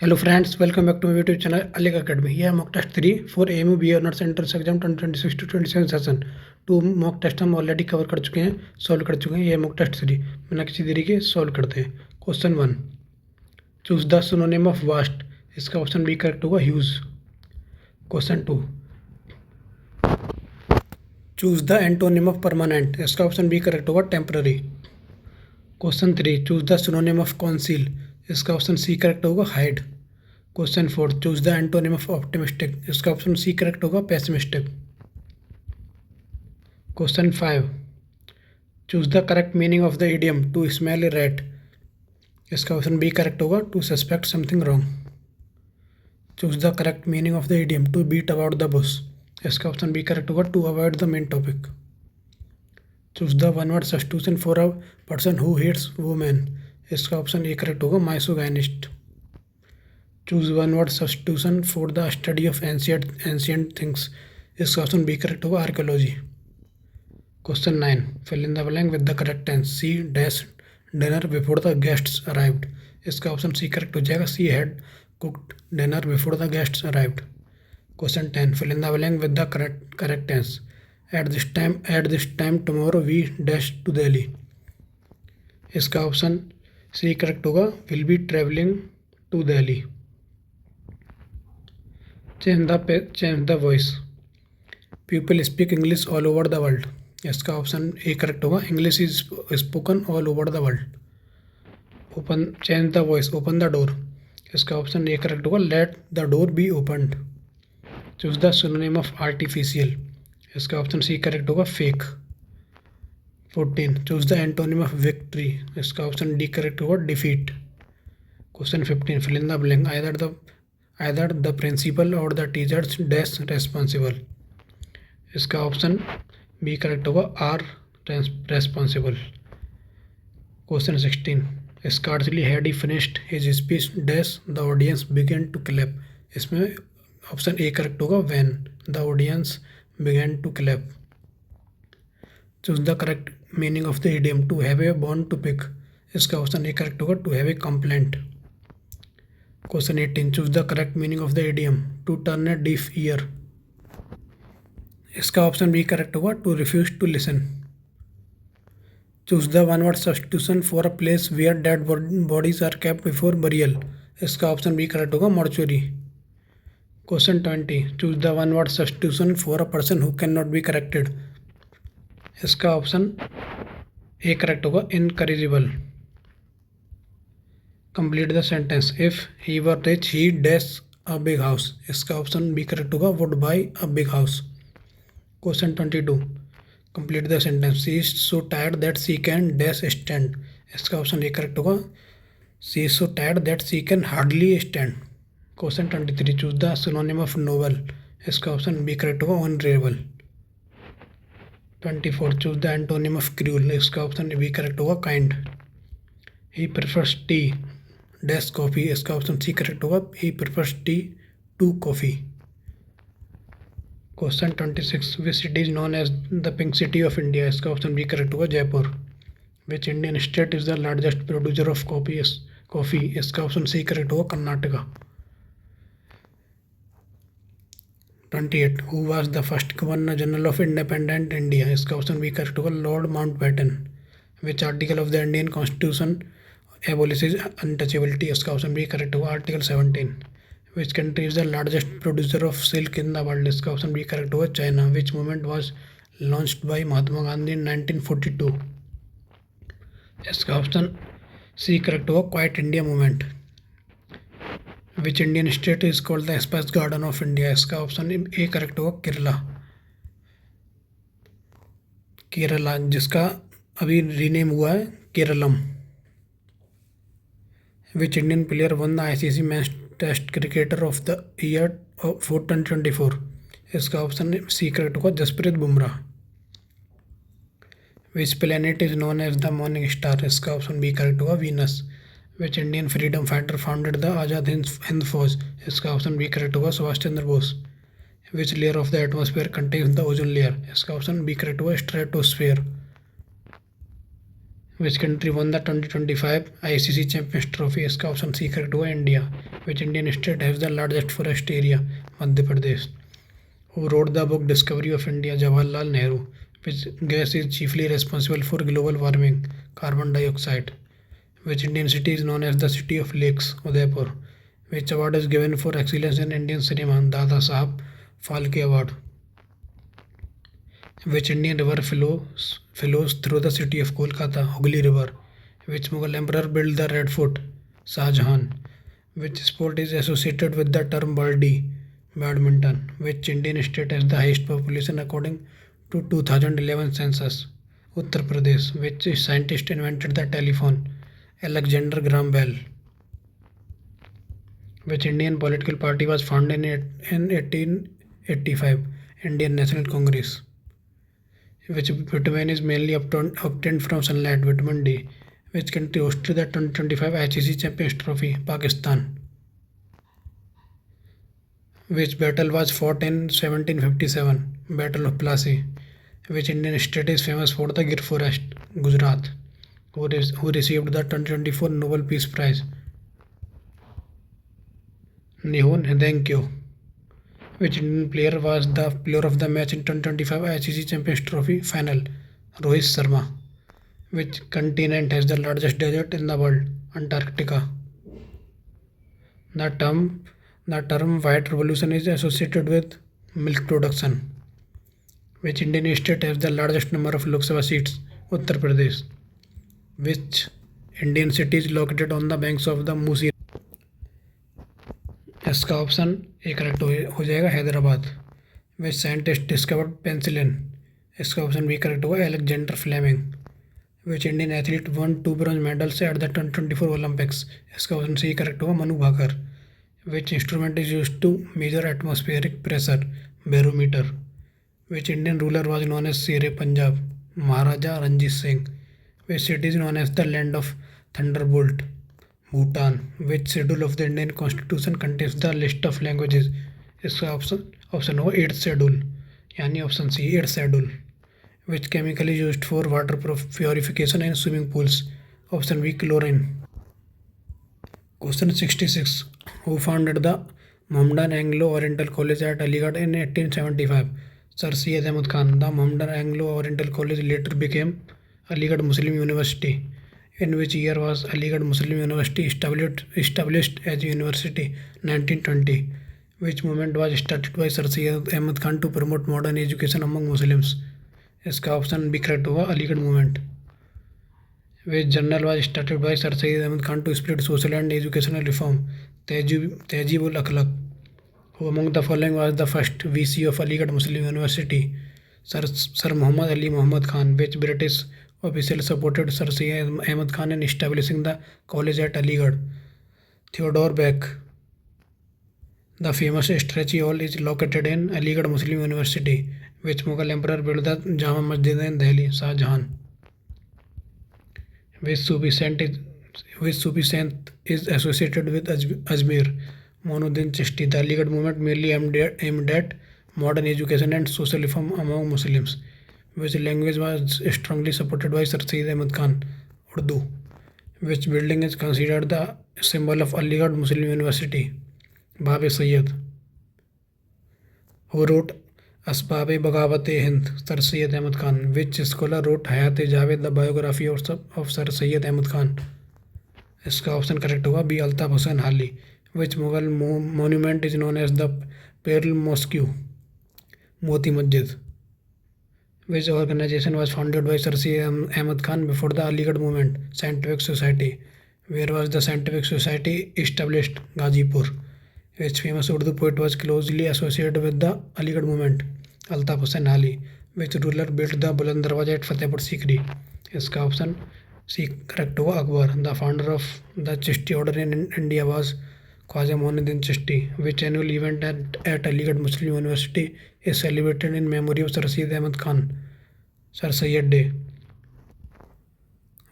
Hello friends, welcome back to my YouTube channel Alec Academy. Here mock test 3 for AMU BA Honors Entrance Exam 2026 to 27 session. Two mock test हम already cover कर चुके हैं, solve कर चुके हैं। ये mock test 3 बिना किसी देरी के सॉल्व करते हैं। Question 1, choose the synonym of vast. इसका ऑप्शन बी करेक्ट होगा huge. Question 2, choose the antonym of permanent. इसका ऑप्शन बी करेक्ट होगा temporary. Question 3, choose the synonym of conceal. इसका ऑप्शन सी करेक्ट होगा hide. Question 4, choose the antonym of optimistic. इसका option C correct होगा pessimistic. Question 5, choose the correct meaning of the idiom to smell a rat. इसका option B correct होगा to suspect something wrong. Choose the correct meaning of the idiom to beat about the bush. इसका option B correct होगा to avoid the main topic. Choose the one word substitution for a person who hates women. इसका option A correct होगा misogynist. Choose one word substitution for the study of ancient things. इसका option B correct होगा archaeology. Question 9, fill in the blank with the correct tense. She dash dinner before the guests arrived. इसका option C correct हो जाएगा, she had cooked dinner before the guests arrived. Question 10, fill in the blank with the correct tense. At this time tomorrow we dash to Delhi. इसका option C correct होगा, will be travelling to Delhi. Change the voice. People speak English all over the world. इसका option A correct होगा, English is spoken all over the world. Change the voice, open the door. इसका option A correct होगा, let the door be opened. Choose the synonym of artificial. इसका option C correct होगा, fake. 14, choose the antonym of victory. इसका option D correct होगा, defeat. Question 15, fill in the blank either the principal or the teachers dash responsible। इसका option B correct होगा, are responsible. Question 16, scarcely had he finished his speech dash the audience began to clap. इसमें option A correct होगा, when the audience began to clap. Choose the correct meaning of the idiom to have a bone to pick. इसका option A correct होगा, to have a complaint. Question 18, choose the correct meaning of the idiom to turn a deaf ear. इसका option B correct होगा, to refuse to listen. Choose the one word substitution for a place where dead bodies are kept before burial. इसका option B correct होगा, mortuary. Question 20, choose the one word substitution for a person who can not be corrected. इसका option A correct होगा, incorrigible. Complete the sentence. If he were rich he dash a big house. इसका option B correct होगा, would buy a big house. Question 22, complete the sentence. She is so tired that she can dash stand. इसका option A correct होगा, she is so tired that she can hardly stand. Question 23, choose the synonym of noble. इसका option B correct होगा, honourable. 24, choose the antonym of cruel. इसका option B correct होगा, kind. He prefers tea dash coffee. इसका option C correct होगा, he prefers tea to coffee. Question 26, which city is known as the pink city of India. इसका option B correct होगा, Jaipur. Which Indian state is the largest producer of coffee. इसका option C correct होगा, Karnataka. 28, who was the first governor general of independent India. इसका option B correct होगा, Lord Mountbatten. Which article of the Indian constitution abolishes untouchability. इसका option B correct होगा, article 17। Which country is the largest producer of silk in the world. इसका option B correct होगा, China. Which movement was launched by Mahatma Gandhi in 1942। इसका option C correct होगा, quit India movement. Which Indian state is called the spice garden of India. इसका option A correct होगा, केरला, जिसका अभी rename हुआ है Keralam. Which Indian player won the ICC match test cricketer of the year for 2024। इसका option C correct होगा, Jasprit Bumrah. Which planet is known as the morning star. इसका option B correct होगा, Venus. Which Indian freedom fighter founded the Azad Hind Fauj. इसका option B correct होगा, Subhash Chandra Bose. Which layer of the atmosphere contains the ozone layer. इसका option B correct होगा, stratosphere. Which country won the 2025 ICC champions trophy? इसका option C correct हुआ, India. Which Indian state has the largest forest area? Madhya Pradesh. Who wrote the book discovery of India? Jawaharlal Nehru. Which gas is chiefly responsible for global warming? Carbon dioxide. Which Indian city is known as the city of lakes? Udaipur. Which award is given for excellence in Indian cinema? Dada Saheb Phalke award. Which Indian river flows through the city of Kolkata? Hooghly River. Which Mughal emperor built the Red Fort? Shah Jahan. Which sport is associated with the term baldi? Badminton. Which Indian state has the highest population according to 2011 census? Uttar Pradesh. Which scientist invented the telephone? Alexander Graham Bell. Which Indian political party was founded in 1885? Indian National Congress. Which vitamin is mainly obtained from sunlight? Vitamin D. Which country hosted the 2025 ICC Champions Trophy? Pakistan. Which battle was fought in 1757? Battle of Plassey. Which Indian state is famous for the Gir forest? Gujarat. Who received the 2024 Nobel Peace Prize? Nihon Hidenkyo. Which Indian player was the player of the match in 2025 ICC Champions Trophy final? Rohit Sharma. Which continent has the largest desert in the world? Antarctica. The term white revolution is associated with milk production. Which Indian state has the largest number of Lok Sabha seats? Uttar Pradesh. Which Indian city is located on the banks of the Musi? इसका option A correct हो जाएगा, Hyderabad. Which scientist discovered penicillin? इसका option B correct होगा, Alexander Fleming. Which Indian athlete won 2 bronze medals at the 2024 Olympics? इसका option C correct होगा, Manu Bhaker. Which instrument is use to measure atmospheric pressure? Barometer. Which Indian ruler was known as Sher Punjab? Maharaja Ranjit Singh. Which city is known as the land of thunderbolt? Bhutan. Which schedule of the Indian constitution contains the list of languages? इसका option होगा 8th schedule, यानी option C 8th schedule. Which chemical is used for water purification in swimming pools? Option B chlorine. Question 66, who founded the Mohammedan Anglo Oriental college at Aligarh in 1875? Sir Syed Ahmad Khan. The Mohammedan Anglo Oriental college later became Aligarh Muslim university? In which year was Aligarh Muslim University established as a university? 1920. Which movement was started by Sir Syed Ahmad Khan to promote modern education among Muslims? इसका option B correct होगा, Aligarh movement. Which journal was started by Sir Syed Ahmad Khan to spread social and educational reform? Tehzeeb Akhlaq. Who among the following was the first VC of Aligarh Muslim University? Sir Muhammad Ali Muhammad Khan. Which British official supported Sir Syed Ahmad Khan in establishing the college at Aligarh? Theodore Beck. The famous Stretchy Hall is located in Aligarh Muslim University. Which Mughal emperor built the Jama Masjid in Delhi? Shah Jahan. Which Sufi saint is associated with Ajmer? Moinuddin Chishti. The Aligarh movement mainly aimed at modern education and social reform among Muslims. Which language was strongly supported by Sir Syed Ahmad Khan? Urdu. Which building is considered the symbol of Aligarh Muslim University? Bab Sayyid. Who wrote Asbab-e Bagawat-e-Hind? Sir Syed Ahmad Khan. Which scholar wrote Hayat-e-Javed, the biography of Sir Syed Ahmad Khan? इसका option correct होगा, B Altaf Hussain Hali. Which Mughal monument is known as the pearl mosque? Moti Masjid. Which organization was founded by Sir Syed Ahmad Khan before the Aligarh movement? Scientific Society. Where was the Scientific Society established? Ghazipur. Which famous Urdu poet was closely associated with the Aligarh movement? Altaf Hussain Ali. Which ruler built the Buland Darwaza at Fatehpur Sikri? इसका option C correct होगा, Akbar. The founder of the Chishti order in India was Khwaja Moinuddin Chishti. Which annual event at Aligarh Muslim University is celebrated in memory of Sir Syed Ahmad Khan? Sir Syed Day.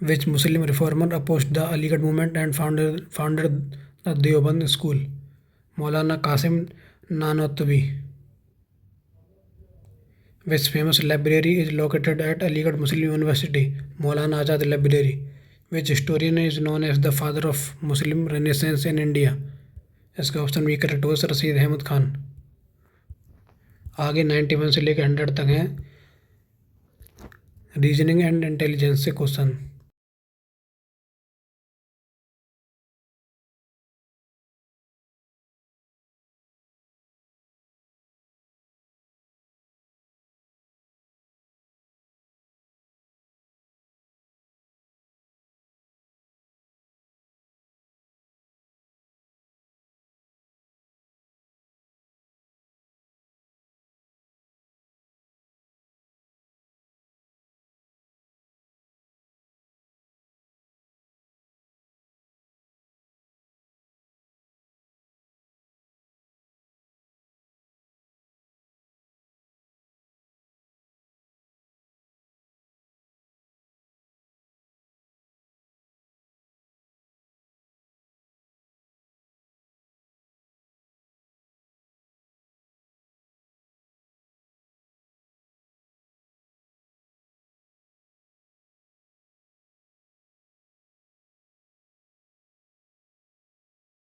Which Muslim reformer opposed the Aligarh movement and founded the Deoband School? Maulana Qasim Nanotwi. Which famous library is located at Aligarh Muslim university? Maulana Azad library. Which historian is known as the father of Muslim renaissance in India? इसका option B correct होगा रशीद अहमद खान। आगे 91 से लेकर 100 तक हैं reasoning and intelligence से question.